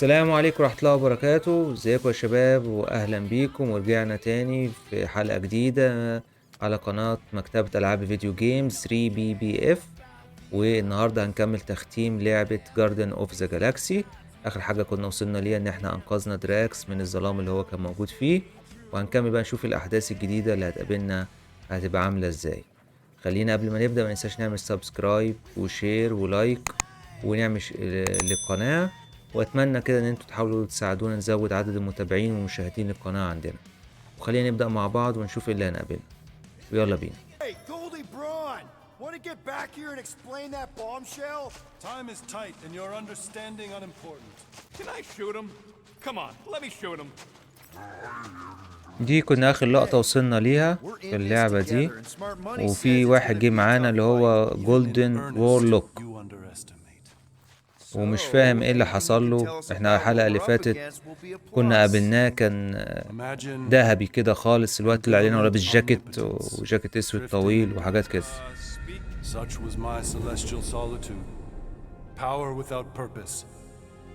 السلام عليكم ورحمة الله وبركاته. ازيكم يا شباب واهلا بيكم، ورجعنا تاني في حلقة جديدة على قناة مكتبة العاب فيديو جيمز 3 بي بي اف. والنهاردة هنكمل تختيم لعبة جاردن اوف ذا جالاكسي. اخر حاجة كنا وصلنا ليها ان احنا انقذنا دراكس من الظلام اللي هو كان موجود فيه، وهنكمل بقى نشوف الاحداث الجديدة اللي هتقابلنا هتبقى عاملة ازاي. خلينا قبل ما نبدأ ما ننساش نعمل سبسكرايب وشير ولايك ونعمل للقناة، واتمنى كده ان انتوا تحاولوا تساعدونا نزود عدد المتابعين والمشاهدين للقناة عندنا. وخلينا نبدأ مع بعض ونشوف ايه اللي هنقابلنا، ويلا بينا. Hey, Goldie Braun! Want to get back here and explain that bombshell? Time is tight and your understanding unimportant. Can I shoot him? Come on, let me shoot him. دي كنا اخر لقطة وصلنا ليها في اللعبة دي، وفي واحد جه معانا اللي هو جولدن وورلوك، You underestimate. ومش فاهم ايه اللي حصل له. احنا الحلقة اللي فاتت كنا قابلناه كان Imagine ذهبي كده خالص، الوقت اللي علينا ولابس جاكيت وجاكيت اسود طويل وحاجات كده. such was my celestial solitude. Power without purpose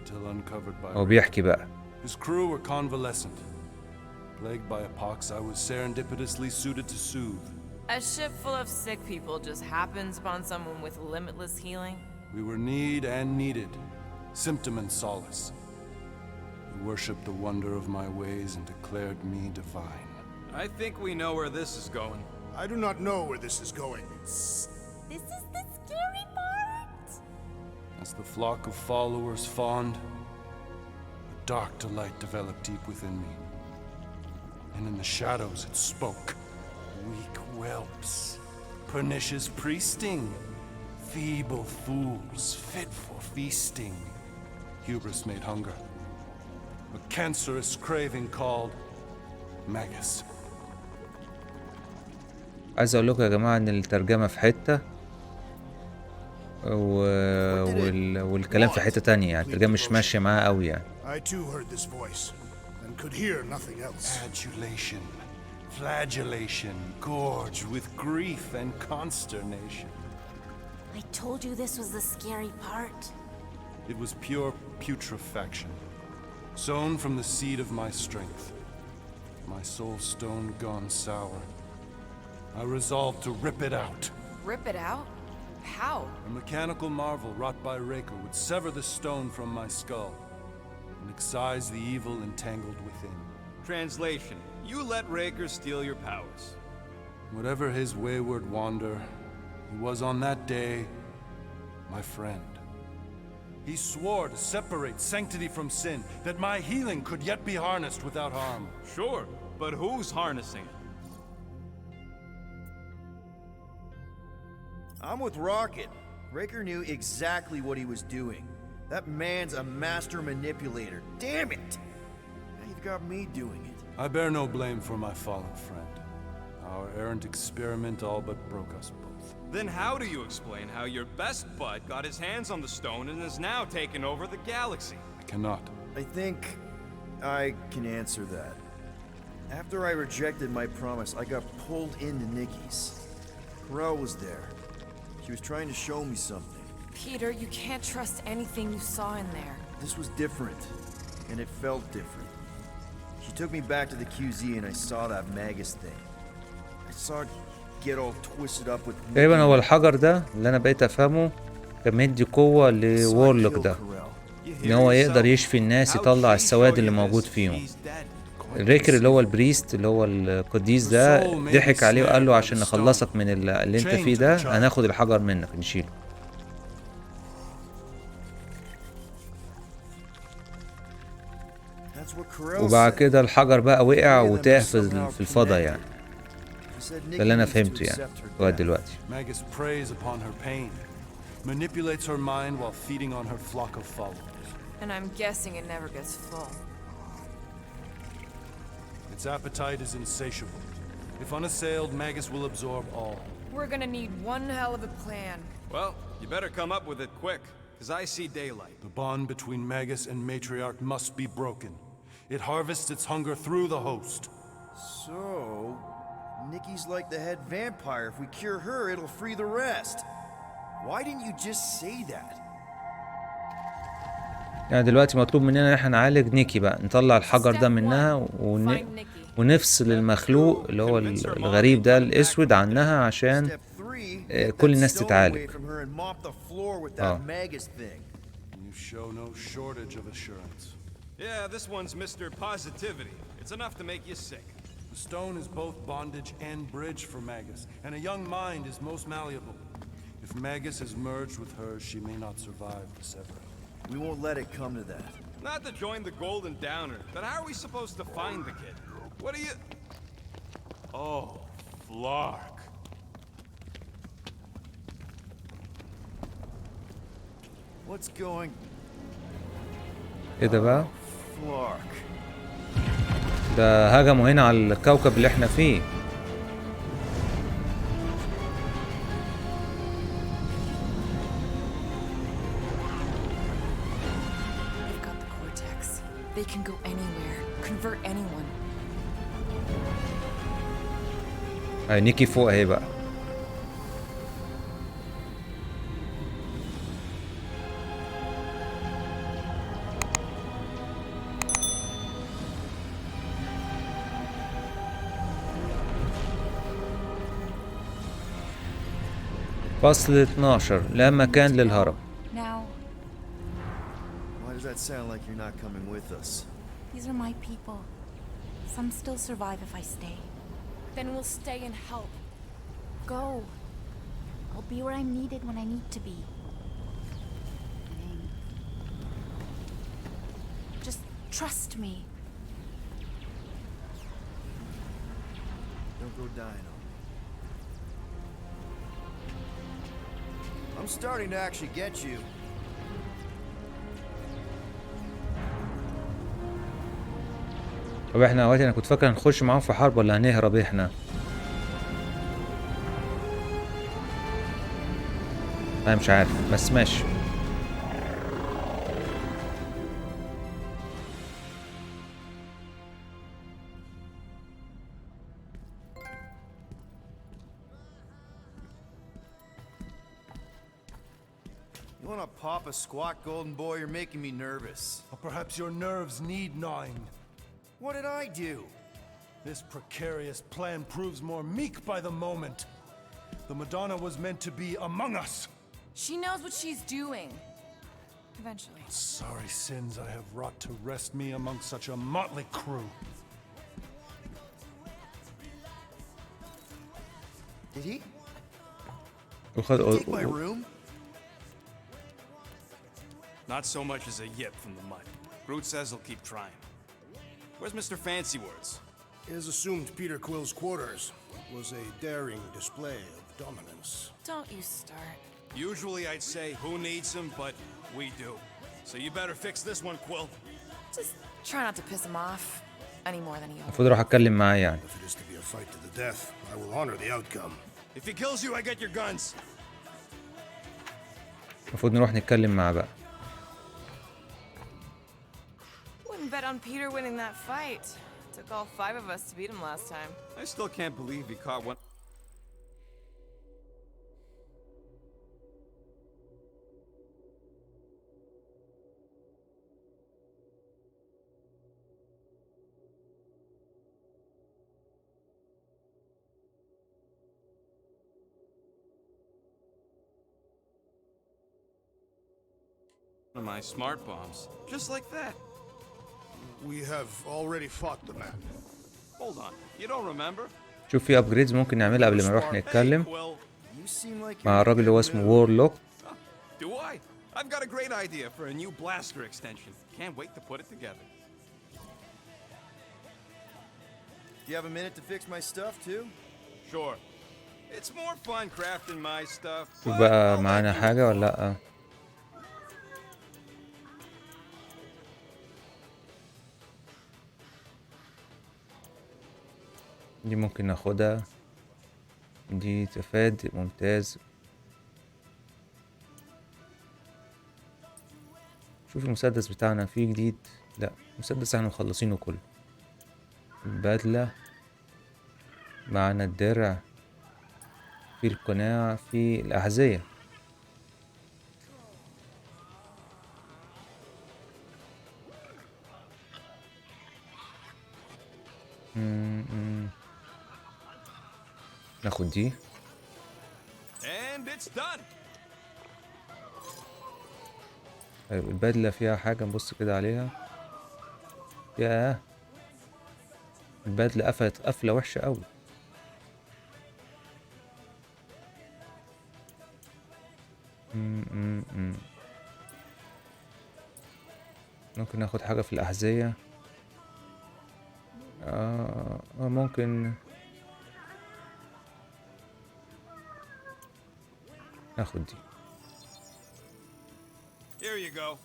till uncovered by هو بيحكي بقى. His crew were convalescent. Plagued by a pox I was serendipitously suited to soothe. A ship full of sick people just happens upon someone with limitless healing? We were need and needed, symptom and solace. He worshipped the wonder of my ways and declared me divine. I think we know where this is going. I do not know where this is going. This is the scary part! As the flock of followers fawned, a dark delight developed deep within me. And in the shadows it spoke. Weak whelps, pernicious priesting, feeble fools fit for feasting. Hubris made hunger. A cancerous craving called Magus. عايز اقول لكم يا جماعة ان الترجمة في حتة والكلام في حتة تانية، يعني الترجمة مش ماشية معاه قوي يعني. I too heard this voice and could hear nothing else. Adulation, flagellation, gorged with grief and consternation. I told you this was the scary part. It was pure putrefaction, sown from the seed of my strength. My soul stone gone sour. I resolved to rip it out. Rip it out? How? A mechanical marvel wrought by Raker would sever the stone from my skull and excise the evil entangled within. Translation: you let Raker steal your powers. Whatever his wayward wander, he was on that day my friend. He swore to separate sanctity from sin, that my healing could yet be harnessed without harm. Sure, but who's harnessing it? I'm with Rocket. Raker knew exactly what he was doing. That man's a master manipulator. Damn it! Now you've got me doing it. I bear no blame for my fallen friend. Our errant experiment all but broke us both. Then how do you explain how your best bud got his hands on the stone and is now taking over the galaxy? I cannot. I think I can answer that. After I rejected my promise, I got pulled into Nikki's. Corel was there. She was trying to show me something. Peter, you can't trust anything you saw in there. This was different, and it felt different. She took me back to the QZ and I saw that Magus thing. I saw it get all twisted up with... تقريبا هو الحجر ده اللي انا بقيت افهمه كان مدي قوة لوورلوك ده، ان هو يقدر يشفي الناس، يطلع السواد اللي موجود فيهم. ريكر اللي هو البريست اللي هو القديس ده ضحك عليه وقال له عشان نخلصك من اللي انت فيه ده هناخد الحجر منك نشيله. وبعد كده الحجر بقى وقع وتاه في الفضاء يعني. ده اللي انا فهمته يعني لغايه دلوقتي. Magus preys upon her pain, manipulates her mind while feeding on her flock of followers. And I'm guessing it never gets full. Its appetite is insatiable. If unassailed, Magus will absorb all. We're gonna need one hell of a plan. Well, you better come up with it quick, because I see daylight. The bond between Magus and Matriarch must be broken. It harvests its hunger through the host. So, Nikki's like the head vampire. If we cure her, it'll free the rest. Why didn't you just say that? يعني دلوقتي مطلوب مننا ان احنا نعالج نيكي بقى، نطلع الحجر ده منها ونفصل المخلوق اللي هو الغريب ده الاسود عنها عشان Step 3, كل get that الناس stone away تتعالج. from her and mop the floor with that اه Magus thing. You show no shortage of assurance. Yeah, this one's Mr. Positivity. It's enough to make you sick. The stone is both bondage and bridge for Magus, and a young mind is most malleable. If Magus is merged with hers, she may not survive the severing. We won't let it come to that. Not to join the Golden Downer, but how are we supposed to find the kid? What are you... Oh, Flark. What's going... ايه ده بقى؟ Flark. ده هجموا هنا على الكوكب اللي احنا فيه. They've got the cortex. They can go anywhere, convert anyone. نيكي فوق اهي بقى. فصل 12 لا مكان للهرب. Now, Why does that sound like you're not coming with us? these are my people. Some still survive if I stay. Then we'll stay and help. Go. I'll be where I'm needed when I need to be. Just trust me. Don't go dying on me. I'm starting to actually get you. طب احنا اوقات انا كنت فاكر هنخش معاهم في حرب ولا هنهرب احنا. انا مش عارف بس ماشي. You wanna pop a squat, golden boy? You're making me nervous. Or perhaps your nerves need gnawing. What did I do? This precarious plan proves more meek by the moment. The Madonna was meant to be among us. She knows what she's doing. Eventually. Sorry sins I have wrought to rest me among such a motley crew. Did he وخد take my room? Not so much as a yip from the mud. Groot says he'll keep trying. Where's Mr. Fancy Words? It is assumed Peter Quill's quarters was a daring display of dominance. Don't you start. Usually I'd say who needs him, but we do. So you better fix this one, Quill. Just try not to piss him off any more than he already. المفروض اروح اتكلم معاه يعني. If it is to be a fight to the death, I will honor the outcome. If he kills you, I get your guns. المفروض نروح نتكلم معاه بقى. Wouldn't bet on Peter winning that fight. Took all 5 of us to beat him last time. I still can't believe he caught one. One of my smart bombs. Just like that. We have already fought the man. Hold on. You don't remember? شوف في ابجريدز ممكن نعملها قبل ما نروح نتكلم Quill. You seem like مع you're الراجل اللي هو اسمه وورلوك. Do I? I've got a great idea for a new blaster extension. Can't wait to put it together. Do you have a minute to fix my stuff too? Sure. It's more fun crafting my stuff. شوف but بقى I'll معانا let you- حاجة ولا لأ. دي ممكن ناخدها، دي تفاد ممتاز. شوف المسدس بتاعنا فيه جديد، لا المسدس احنا مخلصينه كله. البدلة معنا، الدرع، في القناع، في الأحذية. ناخد دي. And it's done. طيب البدلة فيها حاجة نبص كده عليها. ياه، البدلة قفلت قفلة وحشة أوي. ممكن ناخد حاجة في الأحذية. ممكن ناخد دي. Here you go.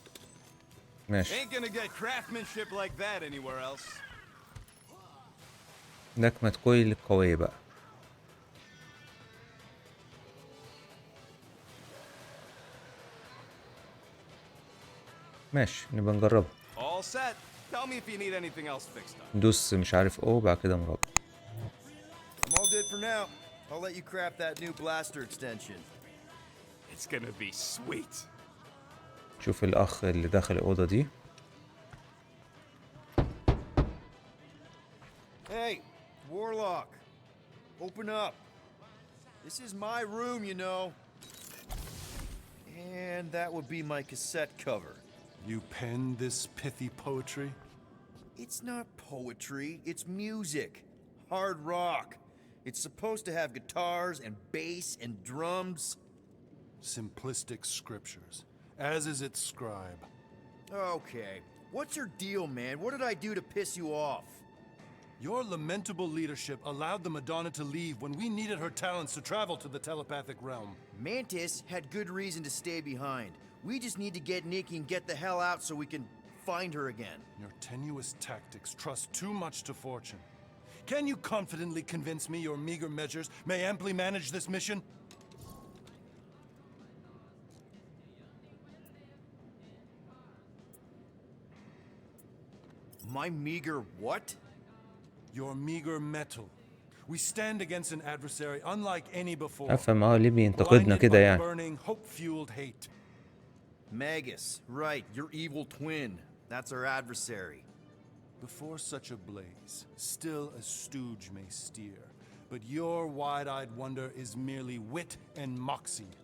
ماشي. Ain't gonna get craftsmanship like that anywhere else. نكمة كويل قوية بقى. ماشي، نبقى نجربها. All set. Tell me if you need anything else fixed up. ندوس مش عارف بعد كده مربع. I'm all good for now. I'll let you craft that new blaster extension. It's gonna be sweet. شوف الأخ اللي داخل الأوضة دي. Hey, Warlock. Open up. This is my room, you know. And that would be my cassette cover. You penned this pithy poetry? It's not poetry, it's music. Hard rock. It's supposed to have guitars and bass and drums. Simplistic scriptures, as is its scribe. Okay. What's your deal, man? What did I do to piss you off? Your lamentable leadership allowed the Madonna to leave when we needed her talents to travel to the telepathic realm. Mantis had good reason to stay behind. We just need to get Nikki and get the hell out so we can find her again. Your tenuous tactics trust too much to fortune. Can you confidently convince me your meager measures may amply manage this mission? My meager what? Your meager metal. We stand against an adversary unlike any before. أفهم ليه بينتقدنا كده يعني. Burning, hope-fueled hate. Magus, right, your evil twin. That's our adversary. Before such a blaze, still a stooge may steer, but your wide-eyed wonder is merely wit and moxie.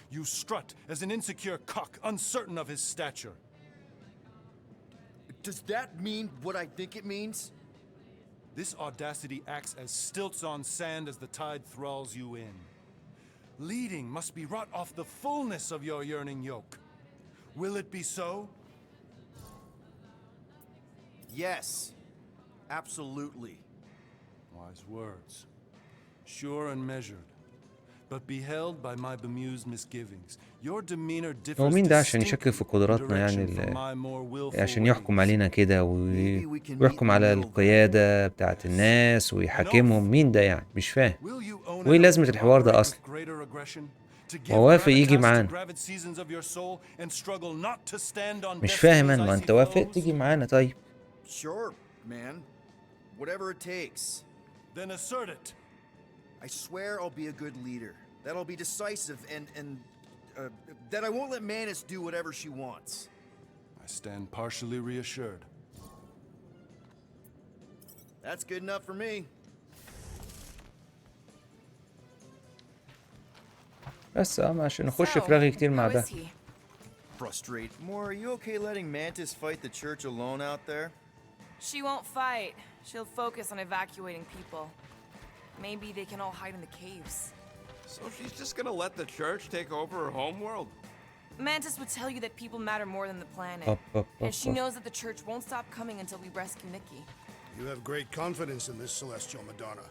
You strut as an insecure cock, uncertain of his stature. Does that mean what I think it means? This audacity acts as stilts on sand as the tide thralls you in. Leading must be wrought off the fullness of your yearning yoke. Will it be so? Yes, absolutely. Wise words. Sure and measured. But beheld by my bemused misgivings, your demeanor differs. هو مين ده عشان يشكك في قدراتنا يعني عشان يحكم علينا كده ويحكم على القيادة بتاعت الناس ويحاكمهم؟ مين ده يعني؟ مش فاهم. وايه لازمة الحوار ده اصلا؟ هو وافق يجي معانا. مش فاهم انا، ما انت وافق تيجي معانا. طيب Sure, man. Whatever it takes. Then assert it. I swear I'll be a good leader. That I'll be decisive and that I won't let Manus do whatever she wants. I stand partially reassured. That's good enough for me. بس عشان نخش في رغي كتير مع ده. Frustrate. More, are you okay letting Mantis fight the church alone out there? She won't fight. She'll focus on evacuating people. Maybe they can all hide in the caves. So she's just gonna let the church take over her homeworld? Mantis would tell you that people matter more than the planet. And she knows that the church won't stop coming until we rescue Nikki. You have great confidence in this celestial Madonna.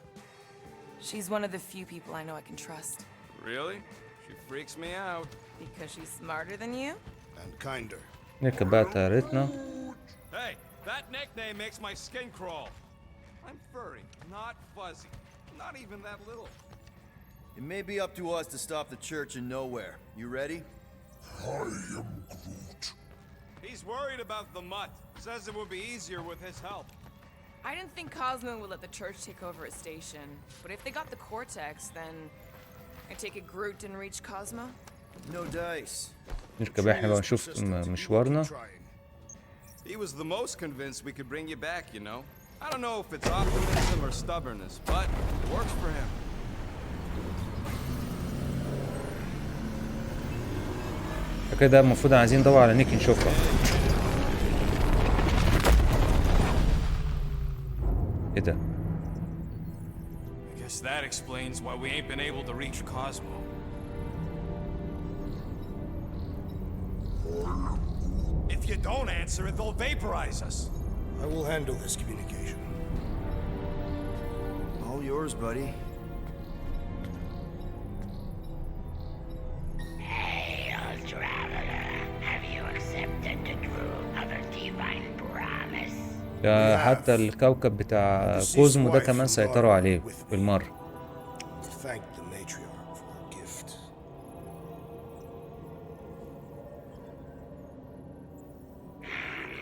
She's one of the few people I know I can trust. Really? She freaks me out. Because she's smarter than you? And kinder. نركب بقى طيارتنا. Hey, that nickname makes my skin crawl. I'm furry, not fuzzy. Not even that little. It may be up to us to stop the church in nowhere. You ready? I am Groot. He's worried about the mutt. Says it would be easier with his help. I didn't think Cosmo would let the church take over its station. But if they got the Cortex, then I take it Groot didn't reach Cosmo? No dice. نركب احنا بقى نشوف مشوارنا. He was the most convinced we could bring you back, you know. I don't know if it's optimism or stubbornness, but it works for him. كده المفروض عايزين ندور على نيكي نشوفها. ايه ده؟ I guess that explains why we ain't been able to reach Cosmo. If you don't answer it, they'll vaporize us. I will handle this communication. All yours, buddy. Hey, old traveler, have you accepted the truth of a divine promise? حتى الكوكب بتاع كوزمو ده كمان سيطروا عليه بالمرة. Thank the matriarch for her gift.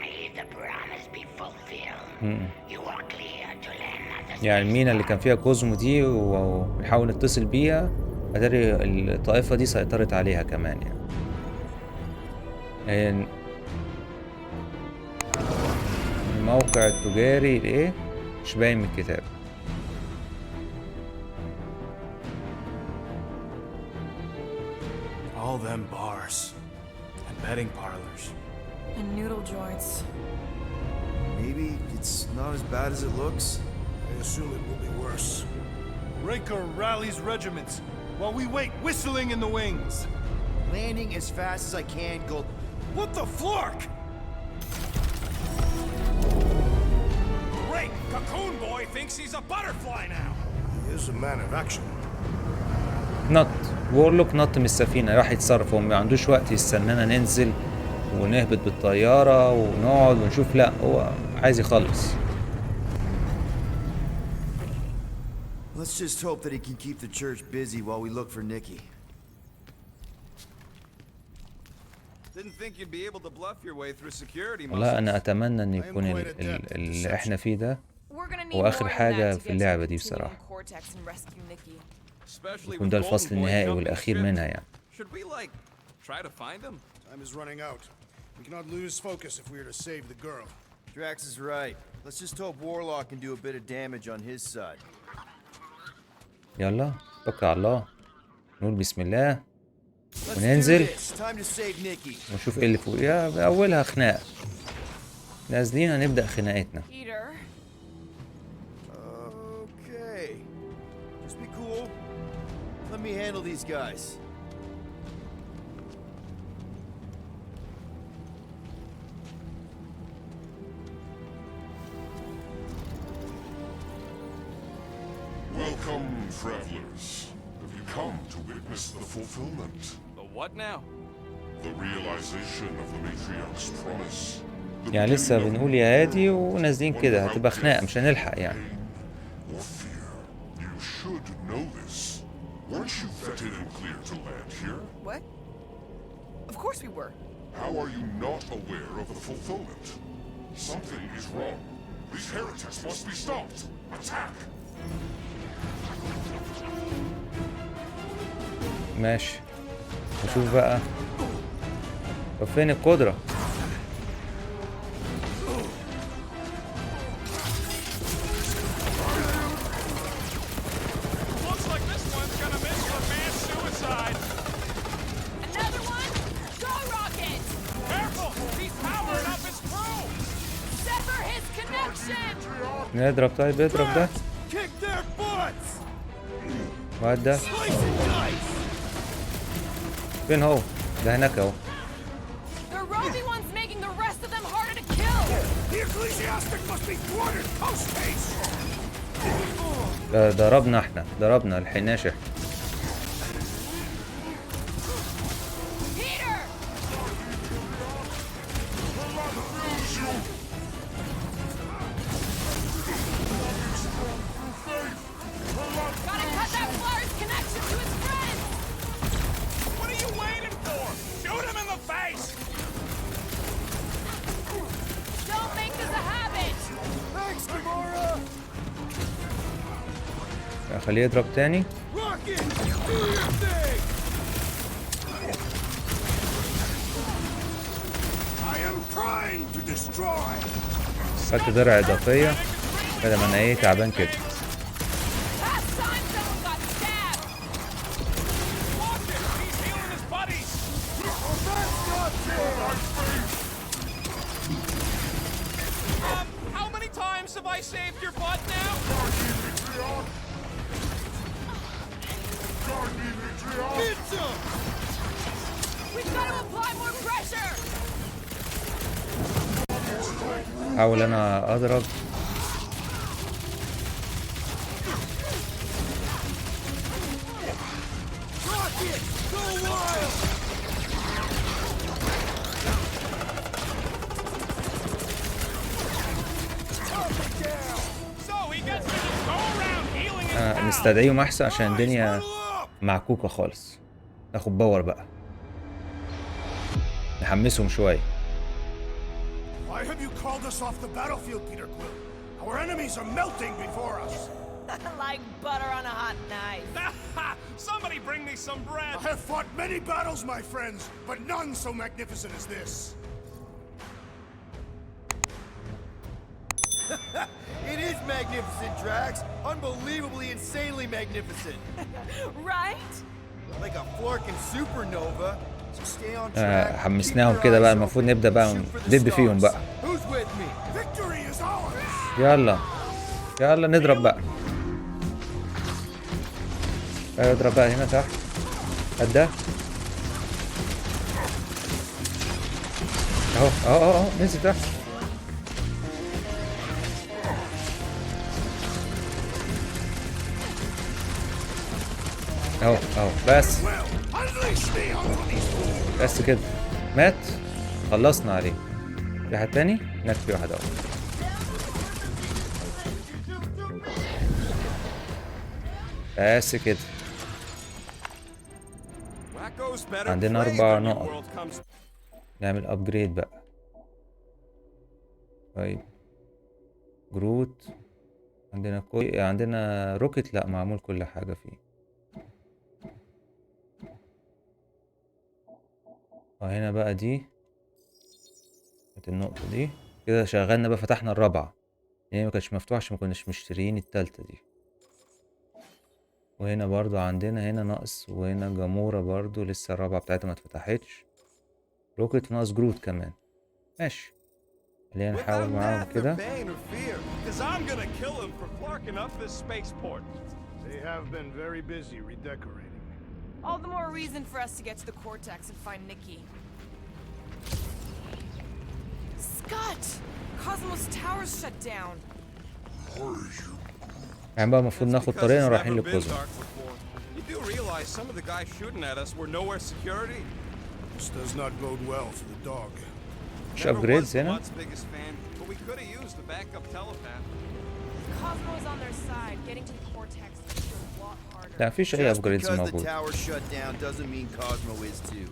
May the promise be fulfilled. You are clear to land at the يعني المينا اللي كان فيها كوزمو دي ونحاول نتصل بيها، اتاري الطائفة دي سيطرت عليها كمان يعني. الموقع التجاري الايه مش باين من الكتاب. All them bars and betting parlors. And noodle joints. Maybe it's not as bad as it looks. I assume it will be worse. Raker rallies regiments while we wait whistling in the wings. Landing as fast as I can, go. What the flark? Great! Cocoon Boy thinks he's a butterfly now. He is a man of action. نط وورلوك نط من السفينة، راح يتصرف، هو ما عندوش وقت يستنانا ننزل ونهبط بالطيارة ونقعد ونشوف، لا هو عايز يخلص. Let's just hope that he can keep the church busy while we look for Nikki. Didn't think you'd be able to bluff your way through security. والله أنا أتمنى إن يكون اللي إحنا فيه ده هو آخر حاجة في اللعبة دي بصراحة، يكون ده الفصل النهائي والأخير منها يعني. Should we like try to find him? Time is running out. We cannot lose focus if we are to save the girl. Drax is right. Let's just hope Warlock can do a bit of damage on his side. يلا توكل على الله، نقول بسم الله وننزل ونشوف ايه اللي فوق. يا بأولها خناقة، نازلين هنبدأ خناقتنا. Okay. Just be cool. Let me handle these guys. Welcome, travelers. Have you come to witness the fulfillment? The what now? The realization of the matriarch's promise. يعني لسه بنقول يا هادي ونازلين كده، هتبقى خناقة مش هنلحق يعني. Or fear. You should know this. Weren't you vetted and cleared to land here? What? Of course we were. How are you not aware of the fulfillment? Something is wrong. These heretics must be stopped. Attack! ماشي نشوف بقى. طب فين القدرة؟ Looks like this one's gonna miss for mass suicide. Another one? Go rocket! Careful! He's powering up his crew! Sever his connection! نضرب. طيب اضرب ده. Kick their butts! وهات ده. Slice and dice! فين هو؟ ده هناك اهو. The roving one's making the rest of them harder to kill! The ecclesiastic must be thwarted post-haste! ده ضربنا احنا، ضربنا الحناش احنا. Peter! Gotta cut that flyer's connection to his friends! What are you waiting for? Shoot him in the face! Don't make this a habit! Thanks, Gamora! خليه يضرب تاني. Rocket! Do your thing! I am trying to destroy! خدت درع إضافية. بدل ما انا ايه تعبان كده. How many times have I saved your butt now? We've got to apply more pressure. حاول انا اضرب. نستدعيهم احسن عشان الدنيا معكوكة خالص. ناخد باور بقى، نحمسهم شوية. Why have you called us off the battlefield, Peter Quill? Our enemies are melting before us. Like butter on a hot knife. Somebody bring me some bread. I have fought many battles, my friends, but none so magnificent as this. It is magnificent, Drax. Unbelievably, insanely magnificent. Right? Like a Flarkin supernova. So stay on track. حمسناهم كده بقى، المفروض نبدأ بقى ندب فيهم بقى. Who's with me? Victory is ours. يلا يلا نضرب بقى. اضرب بقى هنا تحت. قد ده اهو اهو اهو ننزل تحت. اهو اهو بس بس كده مات. خلصنا عليه. في حد تاني؟ نكفي واحد اهو. بس كده عندنا 4 نقط. نعمل ابجريد بقى. طيب جروت عندنا عندنا روكت، لا معمول كل حاجة فيه. وهنا بقى دي النقطة دي كده شغلنا بقى، فتحنا الرابعة. يعني ما كانتش مفتوحة عشان ما كناش مشترين التالتة دي. وهنا برضو عندنا هنا ناقص، وهنا جامورة برضو لسه الرابعة بتاعتها ما اتفتحتش. روكت ناقص جروت كمان. ماشي خلينا نحاول معاهم كده. They have been very busy redecorating. All the more reason for us to get to the Cortex and find Nikki. Scott! Cosmos Tower's shut down. يعني بقى المفروض ناخد طريقنا رايحين للكوزموس. You do realize some of the guys shooting at us were nowhere security? This does not bode well for the dog. مش ابجريدز هنا؟ But we could have used the backup telepath. Cosmo's on their side. Getting to the Cortex is a lot harder. لا مفيش اي ابجريدز Just because the موجود. tower shut down doesn't mean Cosmo is too.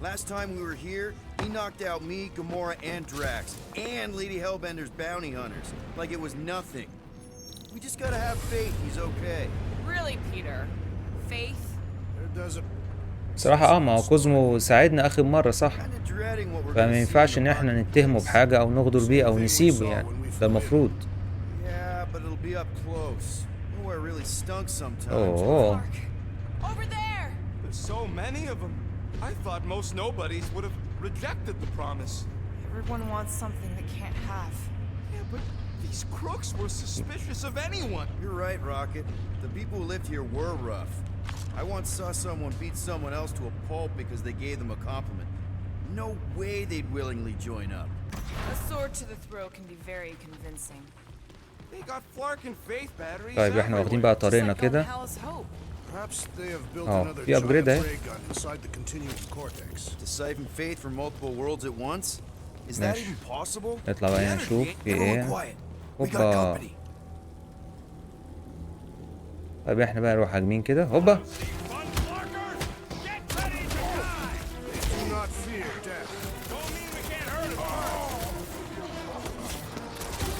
Last time we were here, he knocked out me, Gamora, and Drax, and Lady Hellbender's bounty hunters, like it was nothing. We just gotta have faith he's okay. Really, Peter? Faith? There doesn't. صراحة ما هو كوزمو ساعدنا آخر مرة صح، Kinda dreading what we're فما gonna see ينفعش in إن the احنا market. نتهمه بحاجة أو نغدر بيه أو نسيبه، يعني ده المفروض. Yeah, but it'll be up close. Nowhere really stunk sometimes. أوه Over there! There's so many of them. I thought most nobodies would have rejected the promise. Everyone wants something they can't have. Yeah, but these crooks were suspicious of anyone. You're right, Rocket. The people who lived here were rough. I once saw someone beat someone else to a pulp because they gave them a compliment. No way they'd willingly join up. A sword to the throat can be very convincing. They got Flarkin faith batteries. طيب احنا واخدين بقى طريقنا Like on كده. Hell's Hope. Perhaps they have built Oh, another في giant upgrade, eh? ray gun inside the continuum cortex. To siphon faith from multiple worlds at once? Is that ماشي. even possible? نطلع بقى هنا نشوف في Everyone ايه. quiet. We got هوبا. company. طيب احنا بقى نروح هاجمين كده. هوبا Do not fear death.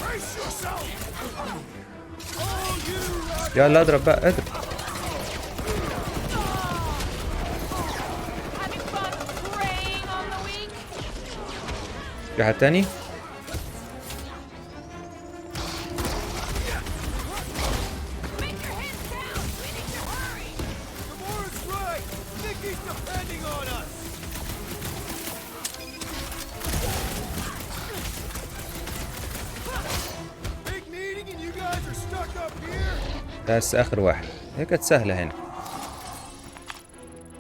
Brace yourself! يلا اضرب بقى اضرب. Having fun preying on the weak? في حد تاني؟ depending on us. Big meeting and you guys are stuck up here. بس آخر واحد، هي كانت سهلة هنا.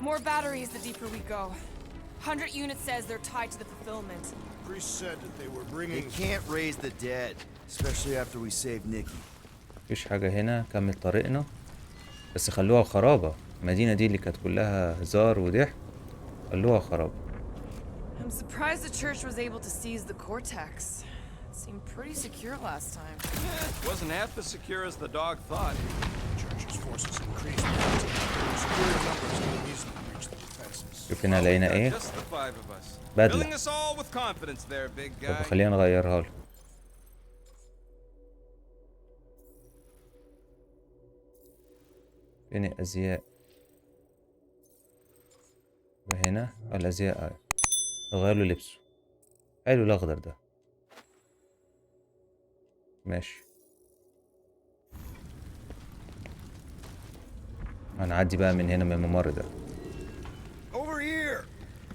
More batteries the deeper we go. 100 units says they're tied to the fulfillment. Priest said that they were They bringing... can't raise the dead, especially after we save Nikki. مفيش حاجة هنا، كمل طريقنا. بس خلوها خرابة، المدينة دي اللي كانت كلها هزار وضحك خلوها خرابة. I'm surprised the church was able to seize the cortex. It seemed pretty secure last time. Wasn't half as secure as the dog thought. Church's forces increased. Superior numbers can easily reach the defenses. شوف هنا لقينا ايه؟ Just the five of us. بدلة. Filling us all with confidence there, big طب guy. خلينا نغيرها له. فين الأزياء؟ وهنا الأزياء نغير له لبسه. حلو الأخضر ده. ماشي. هنعدي بقى من هنا من الممر ده. Over here.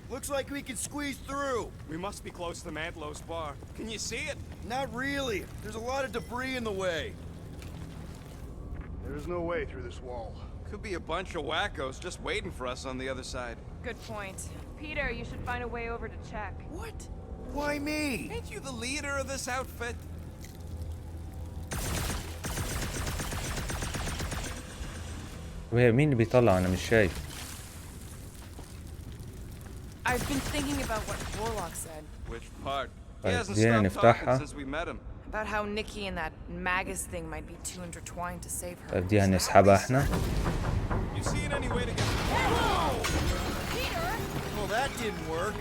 Looks like we can squeeze through. We must be close to Mantlo's bar. Can you see it? Not really. There's a lot of debris in the way. There is no way through this wall. Could be a bunch of wackos just waiting for us on the other side. Good point. Peter, you should find a way over to check. What? Why me? Ain't you the leader of this outfit? وهي مين اللي بيطلع؟ أنا مش شايف. I've been thinking about what Warlock said. Which part? He طيب hasn't دينا stopped talking نفتحها. since we met him. About how Nikki and that Magus thing might be too intertwined to save her. طيب دي هنسحبها احنا. You seen any way to get? Peter! Well, that didn't work.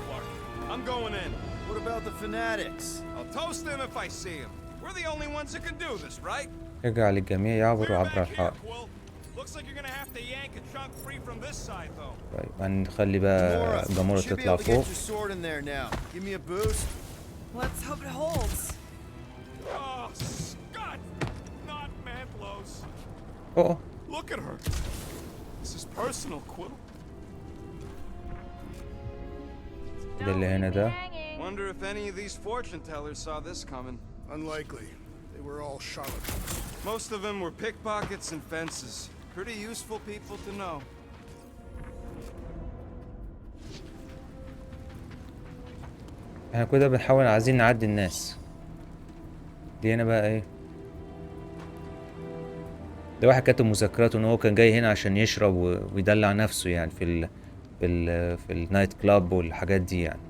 Clark, I'm going in. What about the fanatics? I'll toast them if I see them. We're the only ones that can do this, right? يجعل الجميع يعبروا Clear عبر back here, الحائط. Quill. Looks like you're gonna have to yank a chunk free from this side, though. طيب هنخلي بقى جمورة you should be تطلع able to get فوق. your sword in there now. Give me a boost. Let's hope it holds. Oh, Scott! Not Mantlo's. اوه Look at her. This is personal, Quill. ده اللي هنا ده. Wonder if any of these fortune tellers saw this coming. Unlikely. They were all charlatans. Most of them were pickpockets and fences. Pretty useful people to know. احنا كده بنحاول عايزين نعدي الناس. دي هنا بقى ايه؟ ده واحد كاتب مذكراته ان هو كان جاي هنا عشان يشرب ويدلع نفسه يعني في النايت كلاب والحاجات دي يعني.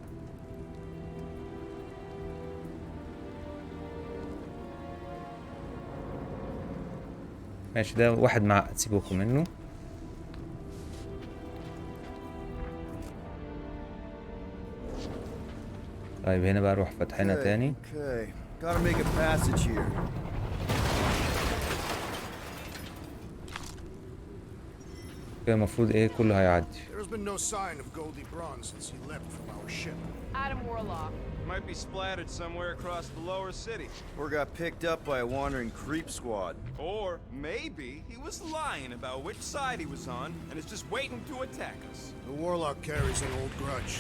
ماشي ده واحد معقد سيبوكم منه. طيب هنا بقى نروح فتحنا تاني. Okay. Gotta make a passage here. كده المفروض ايه كله هيعدي. There has been no sign of Goldie Braun since he left from our ship. Adam Warlock. Might be splattered somewhere across the lower city. Or got picked up by a wandering creep squad. Or maybe he was lying about which side he was on and is just waiting to attack us. The Warlock carries an old grudge.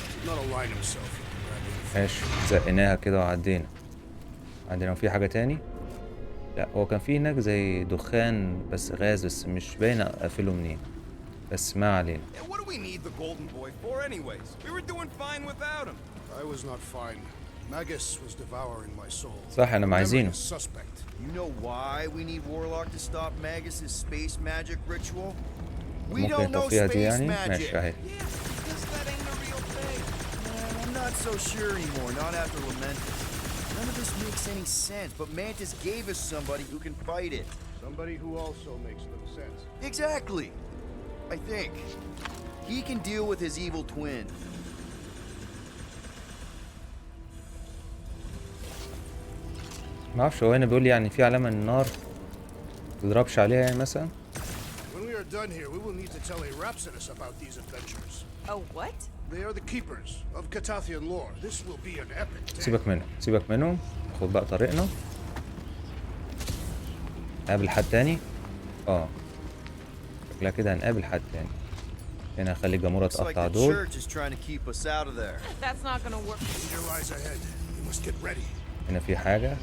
He did not align himself with the rebel. ماشي زقناها كده وعدينا. عندنا في حاجة تاني؟ لا هو كان في هناك زي دخان بس غاز بس مش باين اقفله منين. بس ما علينا. Yeah, what do we need the golden boy for anyways? We were doing fine without him. I was not fine. Magus was devouring my soul. صح انا عايزينه. Memory is suspect. You know why we need Warlock to stop Magus's space magic ritual? We ممكن don't know نطفيها دي space يعني؟ magic. ماشي اهي. Yeah, because that ain't a real thing. I'm not so sure anymore, not after Lamentus. None of this makes any sense, but Mantis gave us somebody who can fight it. Somebody who also makes no sense. Exactly. I think. He can deal with his evil twin. ما اعرفش هو هنا بيقول لي يعني في علامة النار تضربش عليها يعني مثلا. When we are done here, we will need to tell a Rhapsodus about these adventures. Oh, what? They are the keepers of Catathian lore. This will be an epic tale. سيبك منهم. خد بقى طريقنا. نقابل حد تاني. شكلها كده هنقابل حد تاني. هنا خلي الجمورة Looks like تقطع the دول. church is trying to keep us out of there. That's not gonna work. Danger lies ahead. We must get ready. هنا في حاجة.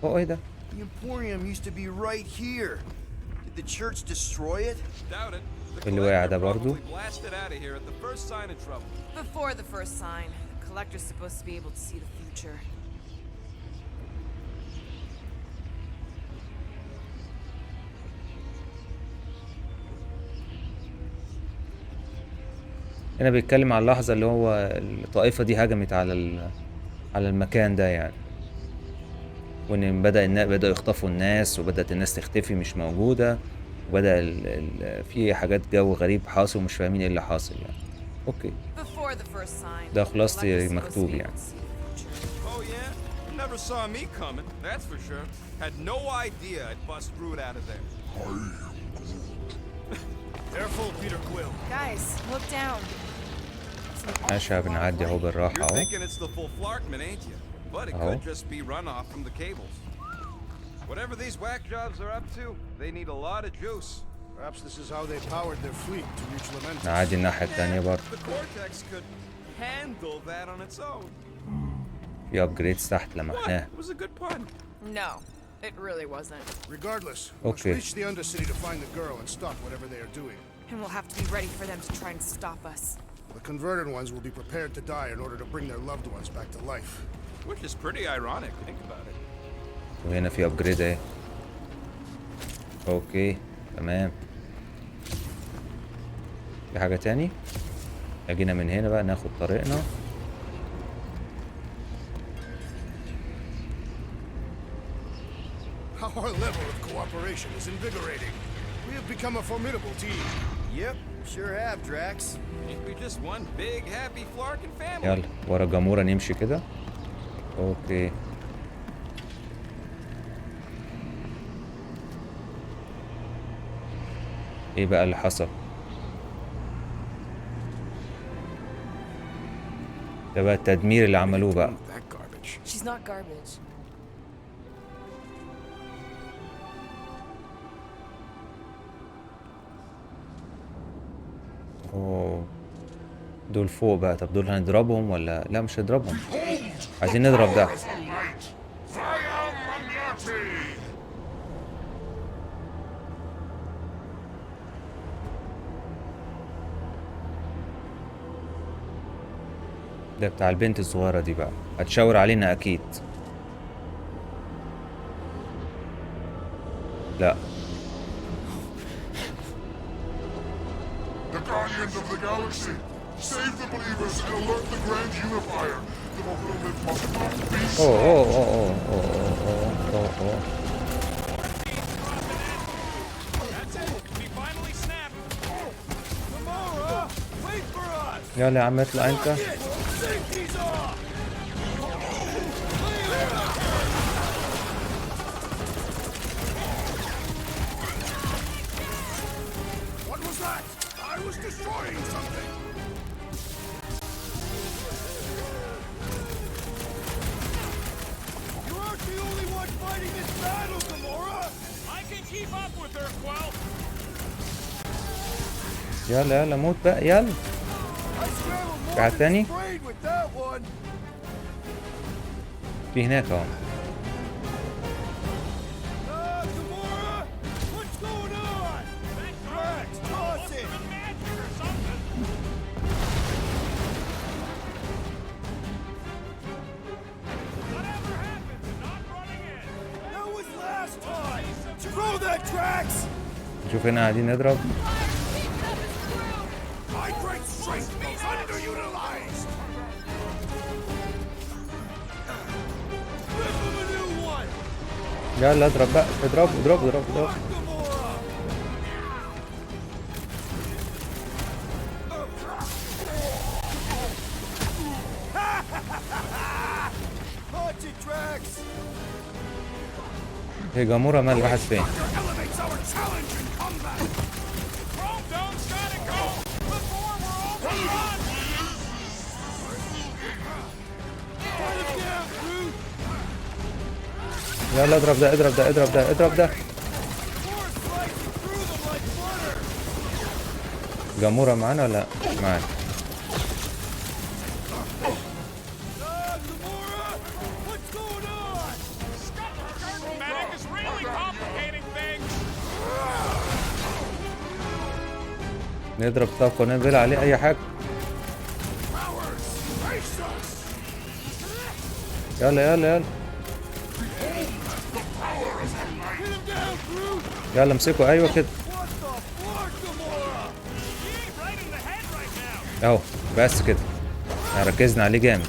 Whoa, ايه ده؟ the Emporium used to be right here. Did the church destroy it? Doubt it. The اللي وقع ده collector برضو. probably blasted out of here at the first sign of trouble. Before the first sign, the collector's supposed to be able to see the future. هنا بيتكلم عن اللحظة اللي هو الطائفة دي هجمت على المكان ده يعني، وإن بدأوا يخطفوا الناس، وبدأت الناس تختفي مش موجودة، وبدأ في حاجات جو غريب حاصل ومش فاهمين ايه اللي حاصل يعني. اوكي، Before the first sign, ده the خلاص collector's supposed to مكتوب be able يعني. to see the future. Oh yeah? Never saw me coming, that's for sure. Had no idea I'd bust Root out of there. Careful, Peter Quill. Guys, look down. ماشي بنعدي اهو بالراحة You're اهو. thinking it's the full Flarkman, ain't you? But it could just be runoff from the cables. Whatever these whack jobs are up to, they need a lot of juice. Perhaps this is how they powered their fleet to reach Lamentus. نعدي الناحية التانية برضه. The Cortex could handle that on its own. في upgrades تحت What? لمحناها. It was a good pun. No, it really wasn't. Regardless, we must Okay. reach the Undercity to find the girl and stop whatever they are doing. And we'll have to be ready for them to try and stop us. The converted ones will be prepared to die in order to bring their loved ones back to life. Which is pretty ironic, think about it. وهنا في upgrade اهي. اوكي تمام. في حاجة تاني؟ اجينا من هنا بقى ناخد طريقنا. Our level of cooperation is invigorating. We have become a formidable team. Yep, sure have, Drax. Ain't we just one big happy Flarkin family? يلا ورا جامورة نمشي كده. اوكي. ايه بقى اللي حصل؟ ده بقى التدمير اللي عملوه بقى. That garbage. She's not garbage. اوه دول فوق بقى. طب دول هنضربهم ولا لا؟ مش هنضربهم، عايزين نضرب ده. ده بتاع البنت الصغيرة دي بقى، هتشاور علينا اكيد. لا The Guardians of the Galaxy! Save the believers and alert the Grand Unifier! The fulfillment must not be اوه stopped! اوه اوه اوه اوه اوه اوه. That's it. We finally snapped. Gamora, wait for us. يلا يا عم اطلع انت. Safety's off. What was that? I was destroying something. You aren't the only one fighting this battle, Gamora. I can keep up with her, Quill. يلا يلا موت بقى يلا. I scrambled في حد تاني؟ sprayed with that one. في هناك اهو. Gamora, what's going on? Drax, toss it. Whatever happened to not running in? That was last time. Throw that, Drax. شوف هنا قاعدين نضرب. My great strength was underutilized. Give him a new one. يلا اضرب بقى، اضرب اضرب اضرب اضرب. Gamora. Punch it, Drax. هي جامورة مال راحت فين؟ Elevates our challenge in combat. Chrome Dome's gotta go before we're overrun. Put him down, Groot. يلا اضرب ده اضرب ده اضرب ده اضرب ده. More slicing through them like butter. جامورة معانا ولا معانا؟ نضرب طاقة وننزل عليه أي حاجة. يلا يلا يلا يلا امسكوا. أيوة كده أهو. بس كده ركزنا عليه جامد.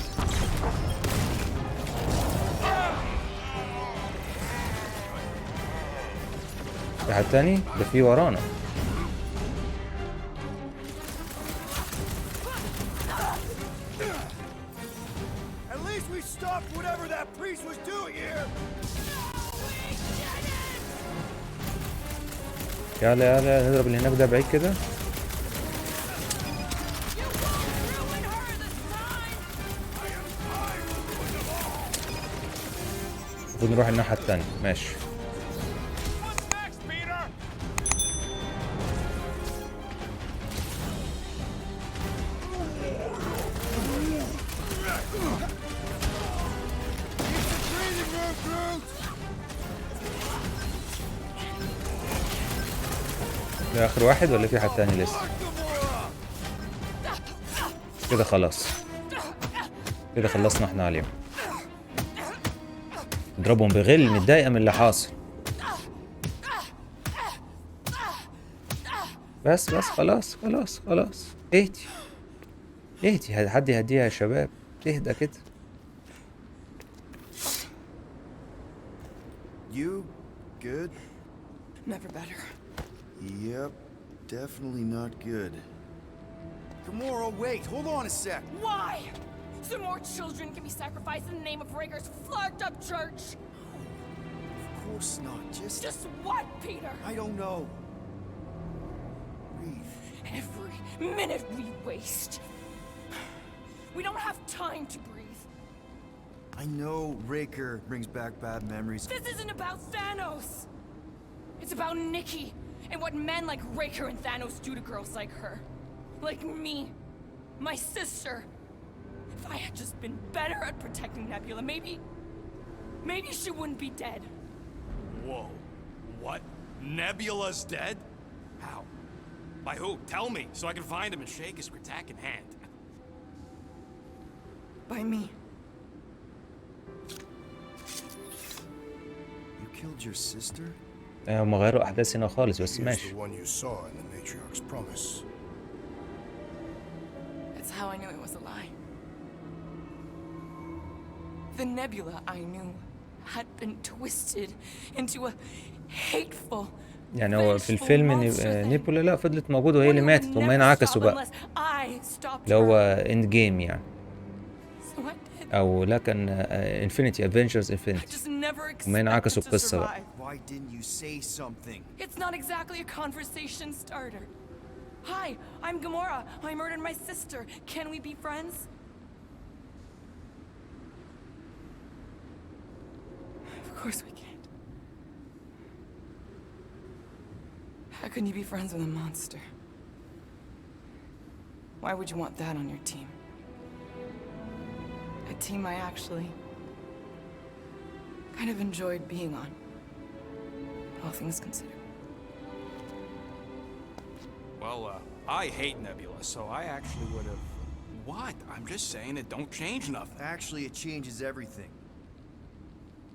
في حد تاني؟ ده في ورانا. يلا يلا نضرب اللي هناك ده بعيد كده. المفروض نروح الناحية التانية. ماشي. ده آخر واحد ولا في حد تاني لسه؟ كده خلاص. كده خلصنا احنا عليهم. نضربهم بغل. متضايقة من اللي حاصل. بس خلاص خلاص خلاص. اهدي اهدي. حد يهديها يا شباب. اهدى كده. You good? Never better. Yep, definitely not good. Gamora, wait, hold on a sec. Why? So more children can be sacrificed in the name of Rager's flagged up church? Of course not, Just what, Peter? I don't know. Breathe. Every minute we waste. We don't have time to breathe. I know Raker brings back bad memories. This isn't about Thanos. It's about Nikki and what men like Raker and Thanos do to girls like her. Like me. My sister. If I had just been better at protecting Nebula, maybe she wouldn't be dead. Whoa. What? Nebula's dead? How? By who? Tell me, so I can find him and shake his Kratak in hand. By me. You killed your sister? هم غيروا أحداث هنا خالص بس Here's ماشي. the one you saw in the matriarch's promise. That's how I knew it was a lie. The Nebula I knew had been twisted into a hateful. يعني هو في الفيلم نيبولا لا فضلت موجودة وهي اللي ماتت. هم هنا عكسوا بقى. اللي هو اند جيم يعني. أو لا كان انفينيتي افنجرز انفينيتي. هم هنا عكسوا القصة بقى. Why didn't you say something? It's not exactly a conversation starter. Hi, I'm Gamora. I murdered my sister. Can we be friends? Of course we can't. How can you be friends with a monster? Why would you want that on your team? A team I actually kind of enjoyed being on, all things considered. Well, I hate Nebula, so I actually would have... What? I'm just saying it don't change nothing. Actually, it changes everything.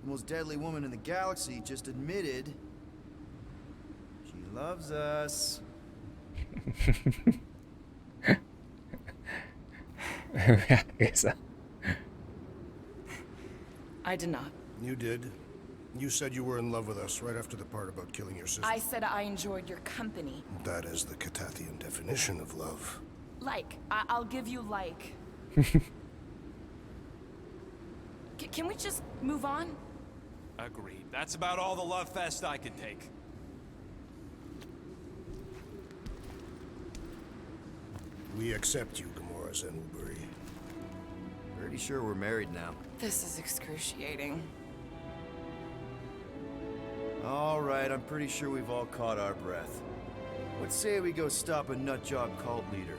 The most deadly woman in the galaxy just admitted she loves us. I did not. You did. You said you were in love with us right after the part about killing your sister. I said I enjoyed your company. That is the Catathian definition of love. Like. I'll give you like. Can we just move on? Agreed. That's about all the love fest I could take. We accept you, Gamora Zenwuburi. Pretty sure we're married now. This is excruciating. All right, I'm pretty sure we've all caught our breath. Let's say we go stop a nutjob cult leader.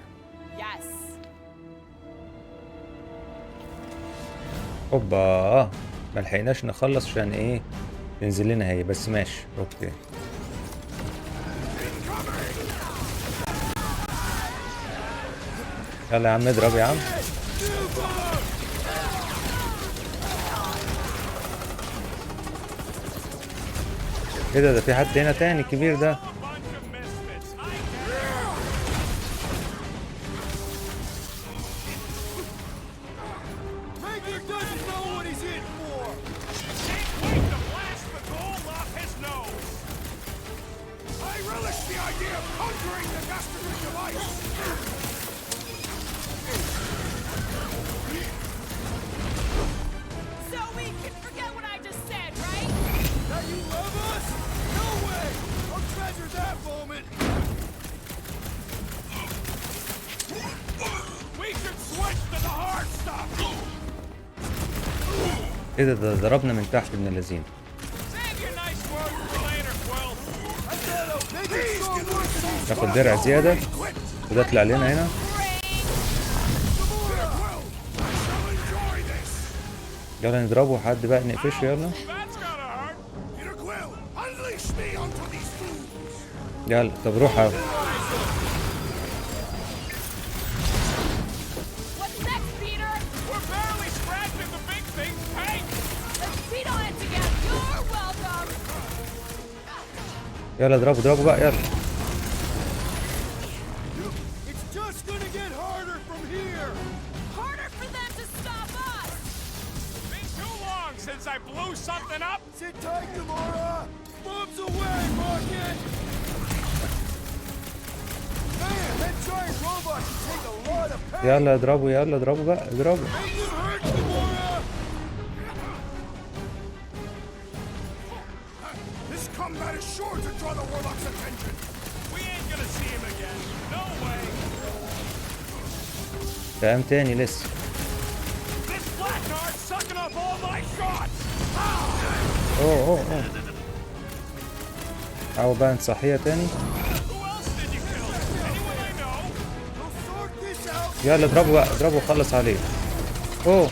Yes. اوبا ما لحقناش نخلص عشان ايه تنزل لنا هي، بس ماشي اوكي. يلا يا عم اضرب يا عم. ايه ده في حد هنا تاني كبير ده. ايه ده ضربنا من تحت من اللذين. ناخد درع زيادة وده طلع لنا هنا. يلا نضربه حد بقى نقفشه يلا. يلا طب روح اهو. يلا اضربه بقى يلا. يلا اضربه بقى اضربه. قام تاني لسه. اوه او بقى نصحيها تاني. يلا اضربه بقى اضربه وخلص عليه. اوه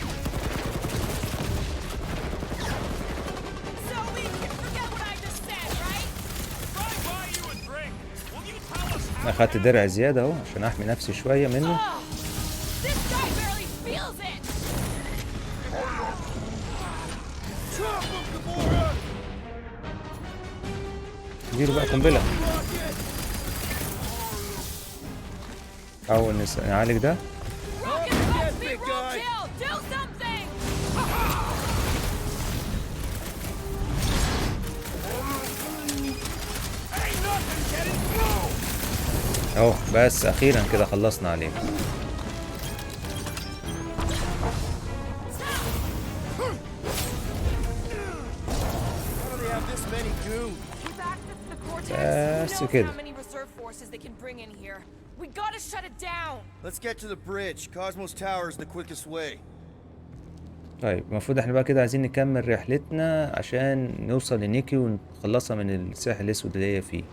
انا اخدت درع زيادة اهو عشان احمي نفسي شوية منه. اديله بقى قنبلة او نعالج ده. اهو بس اخيرا كده خلصنا عليه. بس كده. طيب المفروض احنا بقى كده عايزين نكمل رحلتنا عشان نوصل لنيكي ونخلصها من الساحل الاسود اللي هي فيه.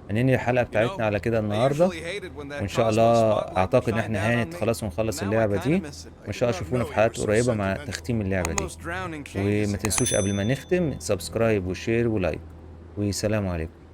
هننهي الحلقة بتاعتنا على كده النهاردة، وإن شاء الله أعتقد إن إحنا هانت خلاص ونخلص اللعبة دي، وإن شاء الله أشوفونا في حلقات قريبة مع تختيم اللعبة دي. وما تنسوش قبل ما نختم سبسكرايب وشير ولايك، والسلام عليكم.